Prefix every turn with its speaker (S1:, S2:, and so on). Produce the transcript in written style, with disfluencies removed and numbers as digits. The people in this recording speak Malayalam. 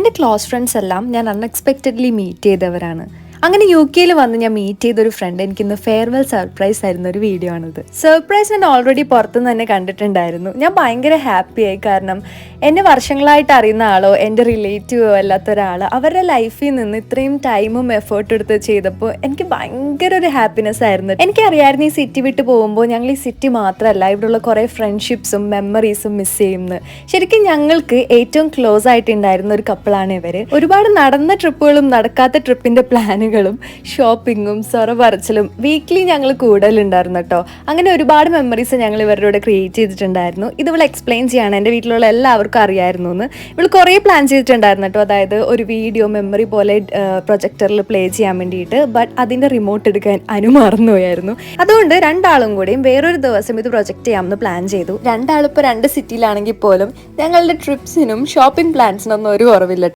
S1: എൻ്റെ ക്ലോസ് ഫ്രണ്ട്സ് എല്ലാം ഞാൻ അൺഎക്സ്പെക്റ്റഡ്ലി മീറ്റ് ചെയ്തവരാണ്. അങ്ങനെ UK വന്ന് ഞാൻ മീറ്റ് ചെയ്തൊരു ഫ്രണ്ട് എനിക്കിന്ന് ഫെയർവെൽ സർപ്രൈസ് ആയിരുന്ന ഒരു വീഡിയോ ആണിത്. സർപ്രൈസ് ഞാൻ ഓൾറെഡി പുറത്തുനിന്ന് തന്നെ കണ്ടിട്ടുണ്ടായിരുന്നു. ഞാൻ ഭയങ്കര ഹാപ്പിയായി. കാരണം എന്നെ വർഷങ്ങളായിട്ട് അറിയുന്ന ആളോ എൻ്റെ റിലേറ്റീവോ അല്ലാത്ത ഒരാൾ അവരുടെ ലൈഫിൽ നിന്ന് ഇത്രയും ടൈമും എഫേർട്ട് എടുത്ത് ചെയ്തപ്പോൾ എനിക്ക് ഭയങ്കര ഒരു ഹാപ്പിനെസ് ആയിരുന്നു. എനിക്കറിയായിരുന്നു ഈ സിറ്റി വിട്ട് പോകുമ്പോൾ ഞങ്ങൾ ഈ സിറ്റി മാത്രമല്ല ഇവിടെയുള്ള കുറേ ഫ്രണ്ട്ഷിപ്സും മെമ്മറീസും മിസ് ചെയ്യുമെന്ന്. ശരിക്കും ഞങ്ങൾക്ക് ഏറ്റവും ക്ലോസ് ആയിട്ടുണ്ടായിരുന്ന ഒരു കപ്പിളാണ് ഇവർ. ഒരുപാട് നടന്ന ട്രിപ്പുകളും നടക്കാത്ത ട്രിപ്പിൻ്റെ പ്ലാനുകളും ഷോപ്പിങ്ങും സൊറ പറച്ചിലും വീക്ക്ലി ഞങ്ങൾ കൂടുതലുണ്ടായിരുന്നു കേട്ടോ. അങ്ങനെ ഒരുപാട് മെമ്മറീസ് ഞങ്ങൾ ഇവരുടെ കൂടെ ക്രിയേറ്റ് ചെയ്തിട്ടുണ്ടായിരുന്നു. ഇത് ഇവൾ എക്സ്പ്ലെയിൻ ചെയ്യാണ്. എൻ്റെ വീട്ടിലുള്ള എല്ലാവർക്കും അറിയായിരുന്നു എന്ന്. ഇവൾ കുറേ പ്ലാൻ ചെയ്തിട്ടുണ്ടായിരുന്നു കേട്ടോ. അതായത് ഒരു വീഡിയോ മെമ്മറി പോലെ പ്രൊജക്ടറിൽ പ്ലേ ചെയ്യാൻ വേണ്ടിയിട്ട്. ബട്ട് അതിൻ്റെ റിമോട്ട് എടുക്കാൻ അനു മറന്നുപോയായിരുന്നു. അതുകൊണ്ട് രണ്ടാളും കൂടിയും വേറൊരു ദിവസം ഇത് പ്രൊജക്റ്റ് ചെയ്യാമെന്ന് പ്ലാൻ ചെയ്തു. രണ്ടാളിപ്പോൾ രണ്ട് സിറ്റിയിലാണെങ്കിൽ പോലും ഞങ്ങളുടെ ട്രിപ്സിനും ഷോപ്പിംഗ് പ്ലാൻസിനൊന്നും ഒരു കുറവില്ല.